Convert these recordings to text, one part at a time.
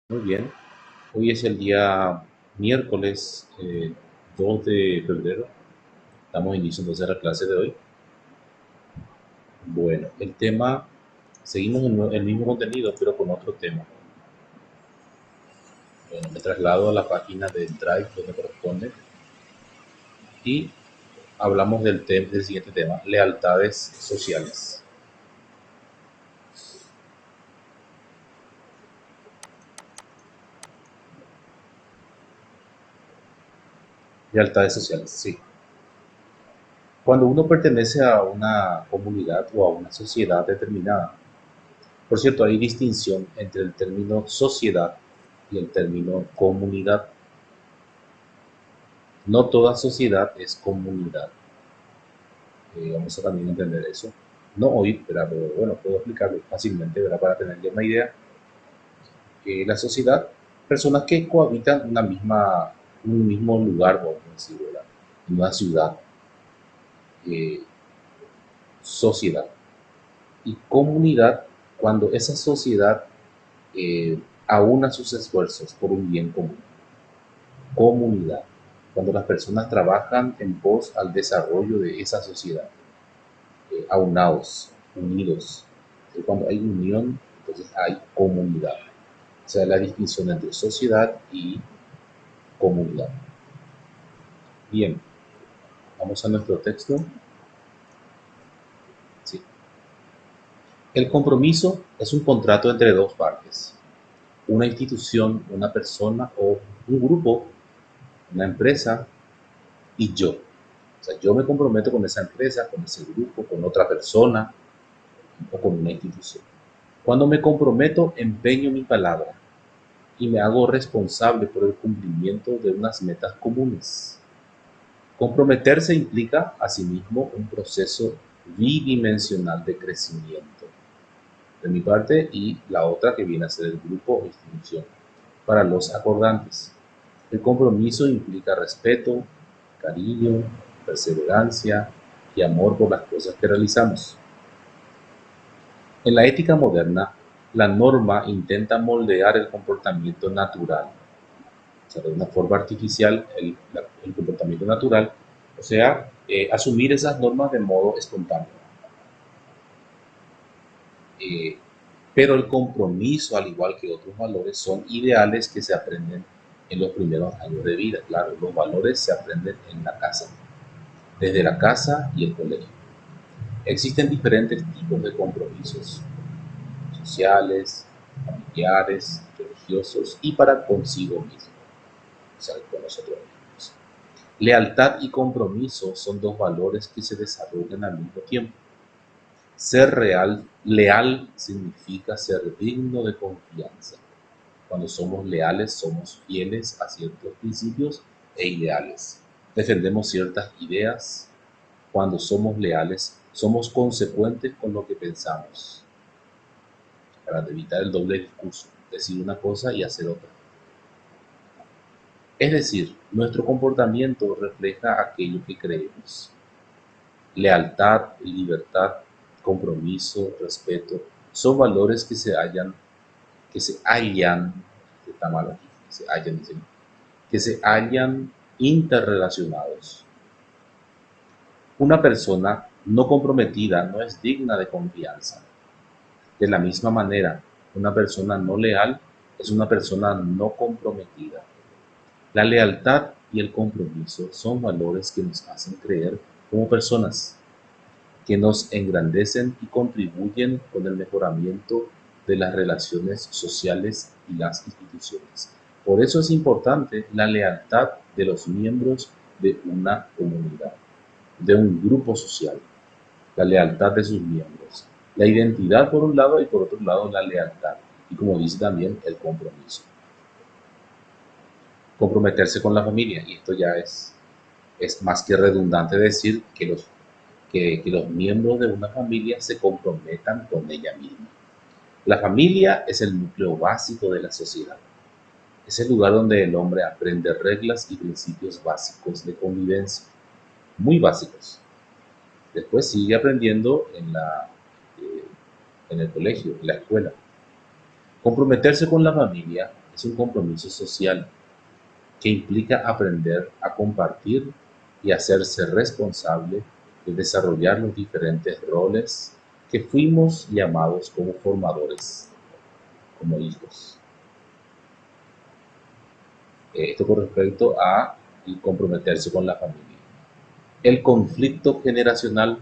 Muy bien, hoy es el día miércoles 2 de febrero. Estamos iniciando entonces la clase de hoy. Bueno, el tema, seguimos en el mismo contenido, pero con otro tema. Bueno, me traslado a la página del Drive donde corresponde y hablamos del siguiente tema, lealtades sociales. Lealtades sociales, sí. Cuando uno pertenece a una comunidad o a una sociedad determinada, por cierto, hay distinción entre el término sociedad y el término comunidad. No toda sociedad es comunidad. Vamos a también entender eso. No hoy, pero bueno, puedo explicarlo fácilmente, ¿verdad? Para tener ya una idea. La sociedad, personas que cohabitan un mismo lugar, vamos a decir, ¿verdad? En una ciudad, eh, sociedad. Y comunidad, cuando esa sociedad aúna sus esfuerzos por un bien común. Comunidad, cuando las personas trabajan en pos al desarrollo de esa sociedad, aunados, unidos. Cuando hay unión, entonces hay comunidad. O sea, la distinción entre sociedad y comunidad. Bien, vamos a nuestro texto. Sí. El compromiso es un contrato entre dos partes, una institución, una persona o un grupo, una empresa y yo. O sea, yo me comprometo con esa empresa, con ese grupo, con otra persona o con una institución. Cuando me comprometo, empeño mi palabra y me hago responsable por el cumplimiento de unas metas comunes. Comprometerse implica, asimismo, un proceso bidimensional de crecimiento, de mi parte, y la otra que viene a ser el grupo o institución, para los acordantes. El compromiso implica respeto, cariño, perseverancia y amor por las cosas que realizamos. En la ética moderna, la norma intenta moldear el comportamiento natural, o sea, de una forma artificial el comportamiento natural, o sea, asumir esas normas de modo espontáneo. Eh, pero el compromiso, al igual que otros valores, son ideales que se aprenden en los primeros años de vida. Claro, los valores se aprenden en la casa, desde la casa y el colegio. Existen diferentes tipos de compromisos, sociales, familiares, religiosos y para consigo mismo, o sea, con nosotros mismos. Lealtad y compromiso son dos valores que se desarrollan al mismo tiempo. Leal significa ser digno de confianza. Cuando somos leales, somos fieles a ciertos principios e ideales. Defendemos ciertas ideas. Cuando somos leales, somos consecuentes con lo que pensamos, para evitar el doble discurso, decir una cosa y hacer otra. Es decir, nuestro comportamiento refleja aquello que creemos. Lealtad, libertad, compromiso, respeto, son valores está mal aquí, que se hallan interrelacionados. Una persona no comprometida no es digna de confianza. De la misma manera, una persona no leal es una persona no comprometida. La lealtad y el compromiso son valores que nos hacen creer como personas, que nos engrandecen y contribuyen con el mejoramiento de las relaciones sociales y las instituciones. Por eso es importante la lealtad de los miembros de una comunidad, de un grupo social, la lealtad de sus miembros, la identidad por un lado y por otro lado la lealtad, y como dice también el compromiso. Comprometerse con la familia, y esto ya es más que redundante decir que los miembros de una familia se comprometan con ella misma. La familia es el núcleo básico de la sociedad. Es el lugar donde el hombre aprende reglas y principios básicos de convivencia, muy básicos. Después sigue aprendiendo en el colegio, en la escuela. Comprometerse con la familia es un compromiso social que implica aprender a compartir y hacerse responsable de desarrollar los diferentes roles que fuimos llamados como formadores, como hijos. Esto con respecto a comprometerse con la familia. El conflicto generacional.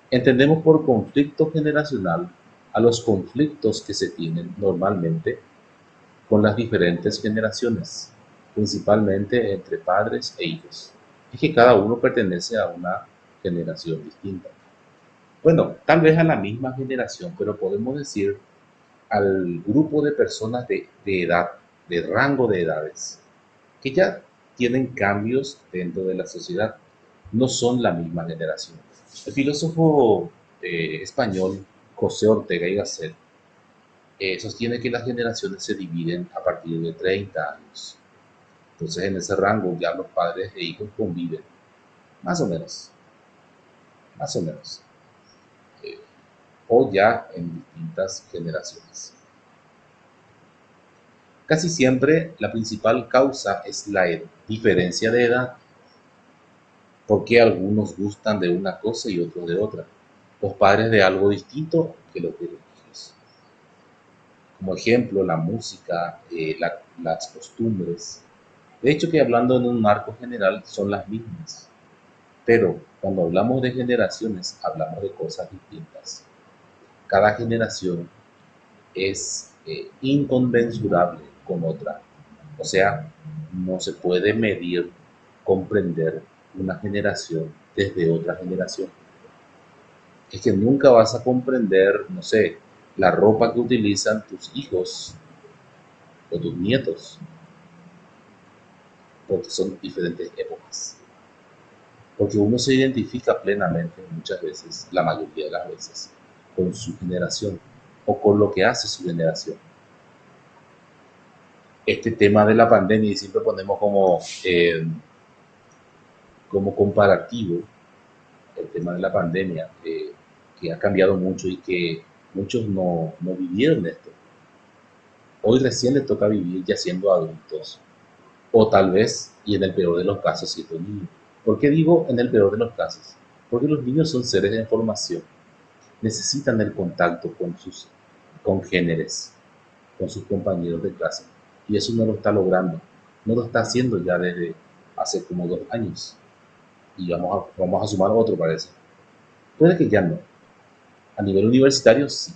Entendemos por conflicto generacional a los conflictos que se tienen normalmente con las diferentes generaciones, principalmente entre padres e hijos. Es que cada uno pertenece a una generación distinta. Bueno, tal vez a la misma generación, pero podemos decir al grupo de personas de edad, de rango de edades, que ya tienen cambios dentro de la sociedad, no son la misma generación. El filósofo español José Ortega y Gasset sostiene que las generaciones se dividen a partir de 30 años. Entonces, en ese rango ya los padres e hijos conviven, más o menos, más o menos, eh, o ya en distintas generaciones. Casi siempre la principal causa es la diferencia de edad, porque algunos gustan de una cosa y otros de otra. Los padres de algo distinto que lo que los hijos. Como ejemplo, la música, las costumbres. De hecho, que hablando en un marco general son las mismas, pero cuando hablamos de generaciones hablamos de cosas distintas. Cada generación es inconmensurable con otra. O sea, no se puede medir, comprender una generación desde otra generación. Es que nunca vas a comprender, no sé, la ropa que utilizan tus hijos o tus nietos, porque son diferentes épocas. Porque uno se identifica plenamente muchas veces, la mayoría de las veces, con su generación o con lo que hace su generación. Este tema de la pandemia, y siempre ponemos como comparativo el tema de la pandemia, que ha cambiado mucho y que muchos no vivieron esto. Hoy recién les toca vivir ya siendo adultos, o tal vez, y en el peor de los casos, siendo niños. ¿Por qué digo en el peor de los casos? Porque los niños son seres de formación, necesitan el contacto con sus congéneres, con sus compañeros de clase, y eso no lo está logrando, no lo está haciendo ya desde hace como 2 años, y vamos a sumar otro, parece. Puede que ya no. A nivel universitario, sí,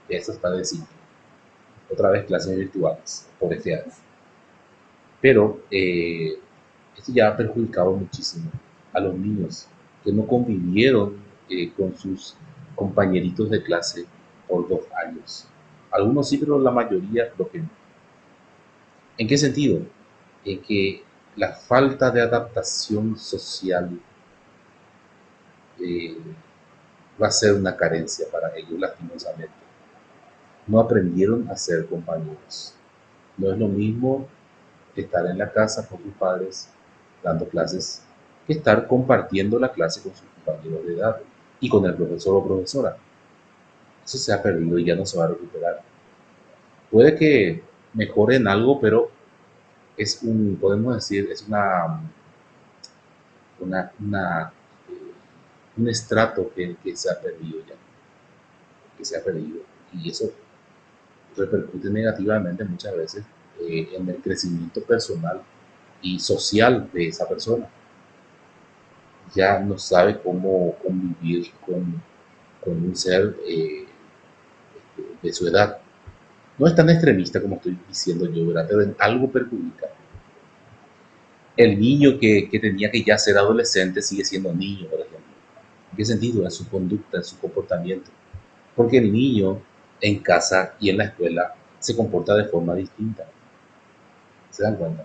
eso está decidido. Otra vez clases virtuales por este año. Pero esto ya ha perjudicado muchísimo a los niños que no convivieron con sus compañeritos de clase por 2 años. Algunos sí, pero la mayoría creo que no. ¿En qué sentido? En que la falta de adaptación social eh, va a ser una carencia para ellos, lastimosamente. No aprendieron a ser compañeros. No es lo mismo estar en la casa con sus padres dando clases que estar compartiendo la clase con sus compañeros de edad y con el profesor o profesora. Eso se ha perdido y ya no se va a recuperar. Puede que mejore en algo, pero podemos decir, es una un estrato que se ha perdido ya, que se ha perdido. Y eso repercute negativamente muchas veces en el crecimiento personal y social de esa persona. Ya no sabe cómo convivir con un ser de su edad. No es tan extremista como estoy diciendo yo, ¿verdad? Pero en algo perjudica. El niño que tenía que ya ser adolescente sigue siendo niño, por ejemplo. ¿En qué sentido? En su conducta, en su comportamiento. Porque el niño en casa y en la escuela se comporta de forma distinta. ¿Se dan cuenta?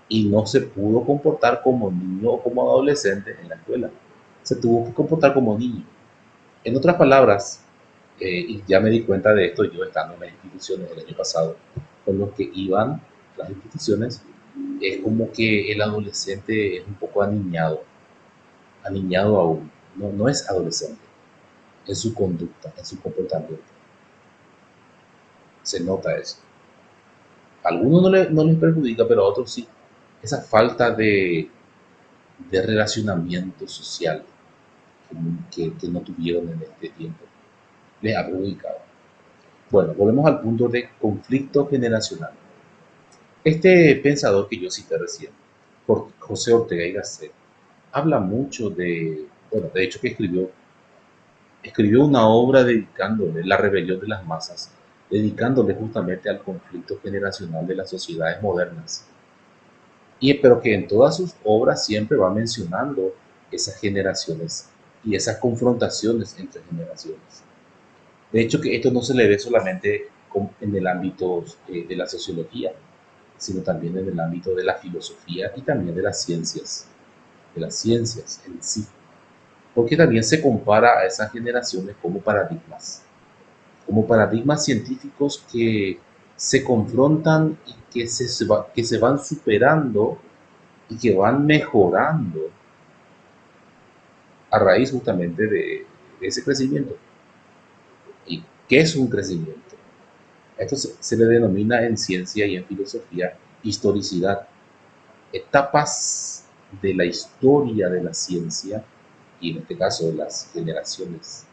Y no se pudo comportar como niño o como adolescente en la escuela. Se tuvo que comportar como niño. En otras palabras, y ya me di cuenta de esto yo estando en las instituciones el año pasado, con los que iban las instituciones, es como que el adolescente es un poco aniñado, aniñado aún, no es adolescente, en su conducta, en su comportamiento. Se nota eso. A algunos no les perjudica, pero a otros sí. Esa falta de relacionamiento social que no tuvieron en este tiempo les ha perjudicado. Bueno, volvemos al punto de conflicto generacional. Este pensador que yo cité recién, por José Ortega y Gasset, habla mucho bueno, de hecho que escribió una obra dedicándole la rebelión de las masas, dedicándole justamente al conflicto generacional de las sociedades modernas. Pero que en todas sus obras siempre va mencionando esas generaciones y esas confrontaciones entre generaciones. De hecho, que esto no se le ve solamente en el ámbito de la sociología, sino también en el ámbito de la filosofía y también de las ciencias en sí, porque también se compara a esas generaciones como paradigmas científicos que se confrontan y que se van superando y que van mejorando a raíz justamente de ese crecimiento. ¿Y qué es un crecimiento? Esto se le denomina en ciencia y en filosofía historicidad, etapas de la historia de la ciencia y en este caso de las generaciones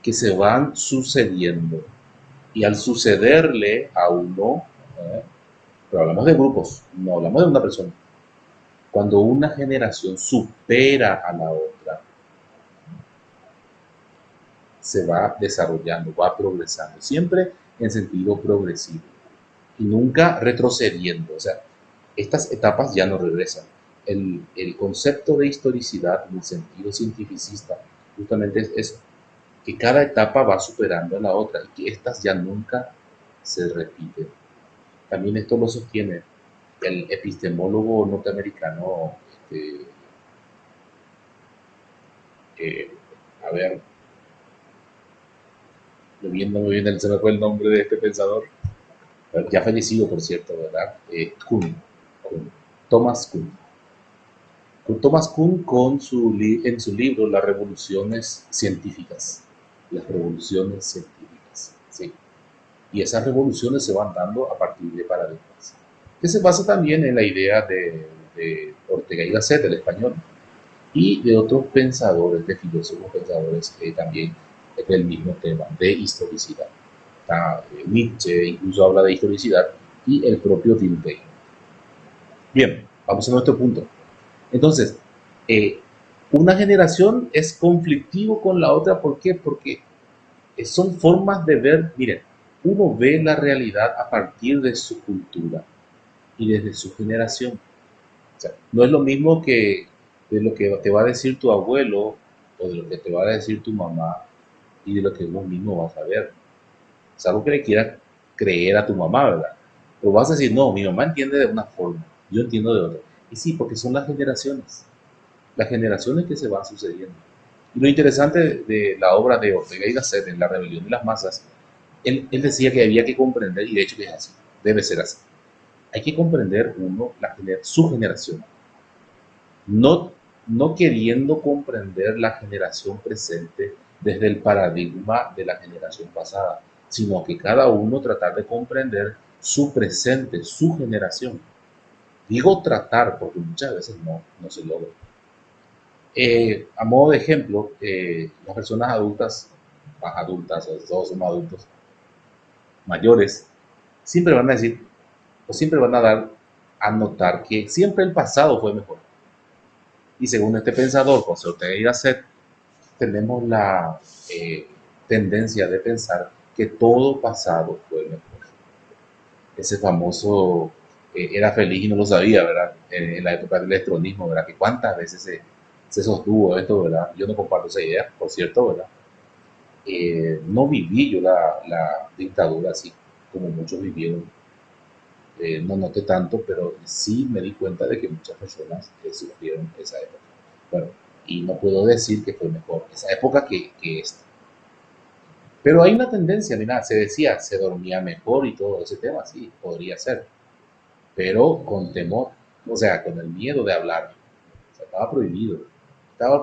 que se van sucediendo y al sucederle a uno, ¿eh? Pero hablamos de grupos, no hablamos de una persona, cuando una generación supera a la otra, se va desarrollando, va progresando, siempre en sentido progresivo y nunca retrocediendo. O sea, estas etapas ya no regresan. El concepto de historicidad en el sentido cientificista justamente es que cada etapa va superando a la otra y que estas ya nunca se repiten. También esto lo sostiene el epistemólogo norteamericano, eh, a ver, viendo muy bien, se me fue el nombre de este pensador, ya fallecido por cierto, ¿verdad? Kuhn, Thomas Kuhn. Thomas Kuhn en su libro Las revoluciones científicas. Las revoluciones científicas, sí. Y esas revoluciones se van dando a partir de paradigmas. Que se basa también en la idea de Ortega y Gasset, el español, y de otros pensadores, de filósofos pensadores que también es del mismo tema, de historicidad. Está, Nietzsche incluso habla de historicidad y el propio Dilthey. Bien, vamos a nuestro punto. Entonces, eh, una generación es conflictivo con la otra, ¿por qué? Porque son formas de ver, miren, uno ve la realidad a partir de su cultura y desde su generación. O sea, no es lo mismo que de lo que te va a decir tu abuelo o de lo que te va a decir tu mamá y de lo que vos mismo vas a ver. Es algo que le quieras creer a tu mamá, ¿verdad? Pero vas a decir, no, mi mamá entiende de una forma, yo entiendo de otra. Y sí, porque son las generaciones que se van sucediendo. Y lo interesante de la obra de Ortega y Gasset en La rebelión de las masas, él decía que había que comprender, y de hecho que es así, debe ser así. Hay que comprender uno su generación, no, no queriendo comprender la generación presente desde el paradigma de la generación pasada, sino que cada uno tratar de comprender su presente, su generación. Digo tratar porque muchas veces no se logra. A modo de ejemplo, las personas adultas, todos somos adultos, mayores, siempre van a decir, o siempre van a dar a notar que siempre el pasado fue mejor. Y según este pensador, José Ortega y Gasset, tenemos la tendencia de pensar que todo pasado fue mejor. Ese famoso era feliz y no lo sabía, ¿verdad? En la época del electronismo, ¿verdad? Que cuántas veces se sostuvo esto, ¿verdad? Yo no comparto esa idea, por cierto, ¿verdad? No viví yo la dictadura así como muchos vivieron. No noté tanto, pero sí me di cuenta de que muchas personas sufrieron esa época. Bueno, y no puedo decir que fue mejor esa época que esta. Pero hay una tendencia, mira, se decía, se dormía mejor y todo ese tema, sí, podría ser, pero con temor, o sea, con el miedo de hablar. O sea, estaba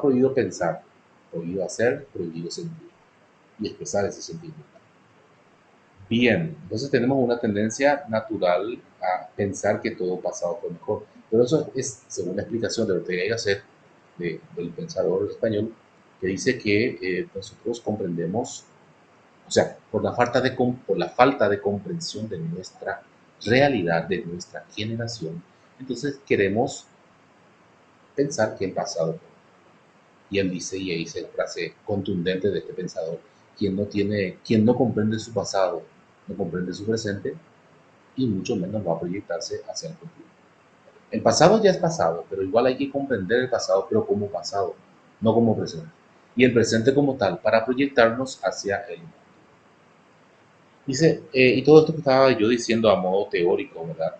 prohibido pensar, prohibido hacer, prohibido sentir y expresar ese sentimiento. Bien, entonces tenemos una tendencia natural a pensar que todo pasado fue mejor. Pero eso es según la explicación de Ortega y Gasset, del pensador español, que dice que nosotros comprendemos, o sea, por la falta de comprensión de nuestra realidad, de nuestra generación, entonces queremos pensar que el pasado fue. Y él dice, y ahí dice la frase contundente de este pensador, quien no comprende su pasado, no comprende su presente, y mucho menos va a proyectarse hacia el futuro. El pasado ya es pasado, pero igual hay que comprender el pasado, pero como pasado, no como presente. Y el presente como tal, para proyectarnos hacia el futuro. Dice, y todo esto que estaba yo diciendo a modo teórico, ¿verdad?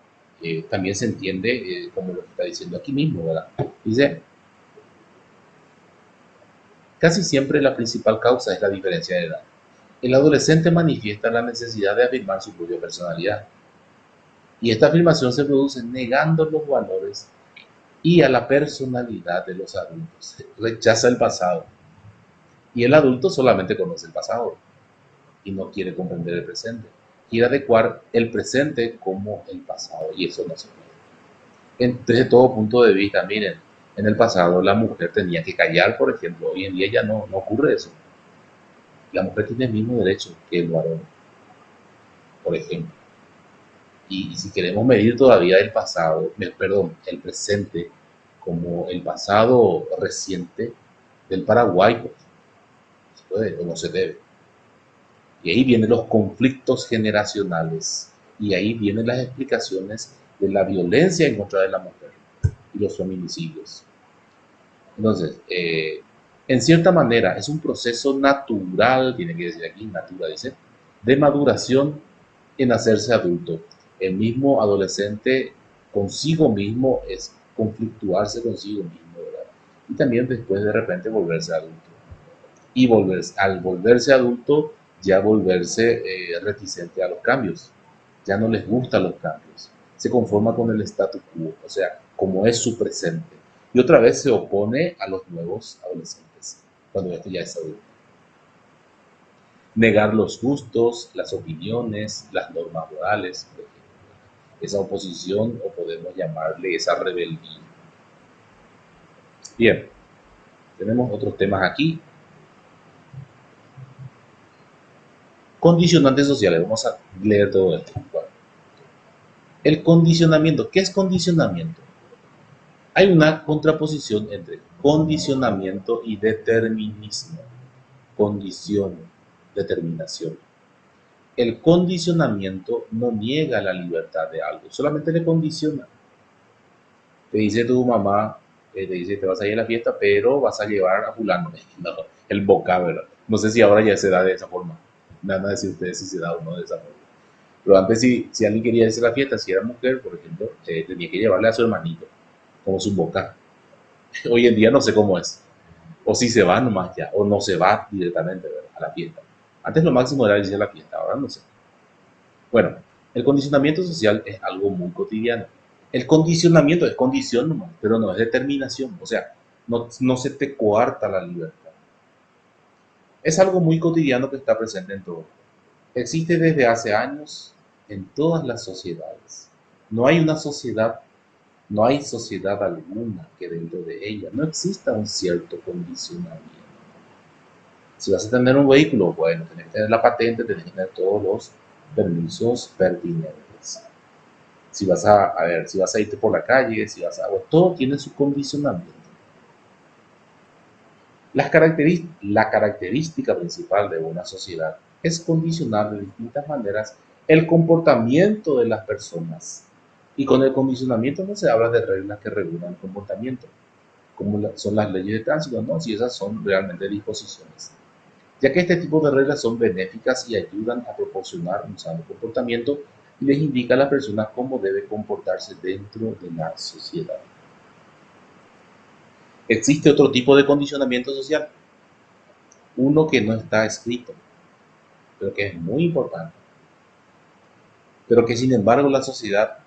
También se entiende como lo que está diciendo aquí mismo, ¿verdad? Dice, casi siempre la principal causa es la diferencia de edad. El adolescente manifiesta la necesidad de afirmar su propia personalidad. Y esta afirmación se produce negando los valores y a la personalidad de los adultos. Rechaza el pasado. Y el adulto solamente conoce el pasado y no quiere comprender el presente. Quiere adecuar el presente como el pasado y eso no se puede. Desde todo punto de vista, miren, en el pasado la mujer tenía que callar, por ejemplo. Hoy en día ya no ocurre eso. La mujer tiene el mismo derecho que el varón, por ejemplo. Y si queremos medir todavía el pasado, perdón, el presente, como el pasado reciente del Paraguay, pues, se puede o no se debe. Y ahí vienen los conflictos generacionales. Y ahí vienen las explicaciones de la violencia en contra de la mujer y los feminicidios. Entonces, en cierta manera, es un proceso natural, tiene que decir aquí, natura, dice, de maduración en hacerse adulto. El mismo adolescente consigo mismo es conflictuarse consigo mismo, ¿verdad? Y también después de repente volverse adulto. Y al volverse adulto, ya volverse reticente a los cambios. Ya no les gustan los cambios. Se conforma con el status quo, o sea, como es su presente. Y otra vez se opone a los nuevos adolescentes, cuando esto ya es adulto. Negar los gustos, las opiniones, las normas morales, por ejemplo. Esa oposición, o podemos llamarle esa rebeldía. Bien, tenemos otros temas aquí. Condicionantes sociales, vamos a leer todo esto. Bueno, el condicionamiento, ¿qué es condicionamiento? Hay una contraposición entre condicionamiento y determinismo. Condición, determinación. El condicionamiento no niega la libertad de algo, solamente le condiciona. Te dice tu mamá, te dice te vas a ir a la fiesta, pero vas a llevar a fulano. No, el vocablo. No sé si ahora ya se da de esa forma. Nada de si ustedes si se da o no de esa forma. Pero antes si alguien quería irse a la fiesta, si era mujer, por ejemplo, tenía que llevarle a su hermanito, como su boca. Hoy en día no sé cómo es. O si se va nomás ya, o no se va directamente, ¿verdad?, a la fiesta. Antes lo máximo era irse a la fiesta, ahora no sé. Bueno, el condicionamiento social es algo muy cotidiano. El condicionamiento es condición nomás, pero no es determinación. O sea, no se te coarta la libertad. Es algo muy cotidiano que está presente en todo. Existe desde hace años en todas las sociedades. No hay una sociedad, no hay sociedad alguna que dentro de ella no exista un cierto condicionamiento. Si vas a tener un vehículo, bueno, tenés que tener la patente, tenés que tener todos los permisos pertinentes. Si vas a ver, si vas a irte por la calle, si vas a, todo tiene su condicionamiento. La característica principal de una sociedad es condicionar de distintas maneras el comportamiento de las personas. Y con el condicionamiento no se habla de reglas que regulan el comportamiento, como son las leyes de tránsito, no, si esas son realmente disposiciones, ya que este tipo de reglas son benéficas y ayudan a proporcionar un sano comportamiento y les indica a las personas cómo debe comportarse dentro de la sociedad. Existe otro tipo de condicionamiento social, uno que no está escrito, pero que es muy importante, pero que sin embargo la sociedad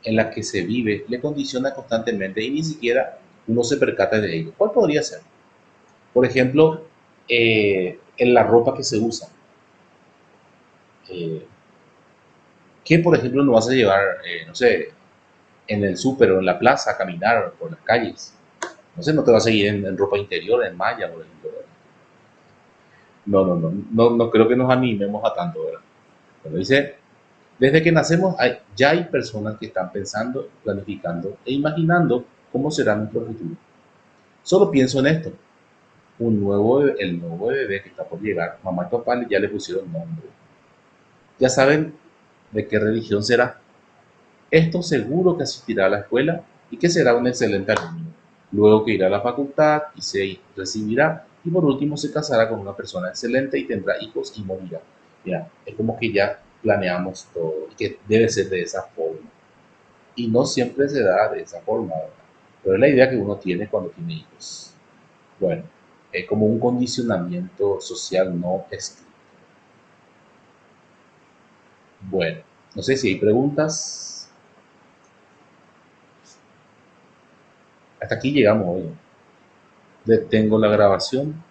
en la que se vive le condiciona constantemente y ni siquiera uno se percata de ello. ¿Cuál podría ser? Por ejemplo, en la ropa que se usa. ¿Qué, por ejemplo, no vas a llevar, no sé, en el súper o en la plaza a caminar por las calles? No sé, no te vas a ir en ropa interior, en malla, por ejemplo. No, no, no, no, no creo que nos animemos a tanto, ¿verdad? Pero dice, desde que nacemos ya hay personas que están pensando, planificando e imaginando cómo será nuestro futuro. Solo pienso en esto. El nuevo bebé que está por llegar, mamá y papá ya le pusieron nombre. Ya saben de qué religión será. Esto seguro que asistirá a la escuela y que será un excelente alumno. Luego que irá a la facultad y se recibirá. Y por último se casará con una persona excelente y tendrá hijos y morirá. Mira, es como que ya planeamos todo y que debe ser de esa forma. Y no siempre se da de esa forma, ¿verdad? Pero es la idea que uno tiene cuando tiene hijos. Bueno, es como un condicionamiento social no escrito. Bueno, no sé si hay preguntas. Hasta aquí llegamos hoy. Detengo la grabación.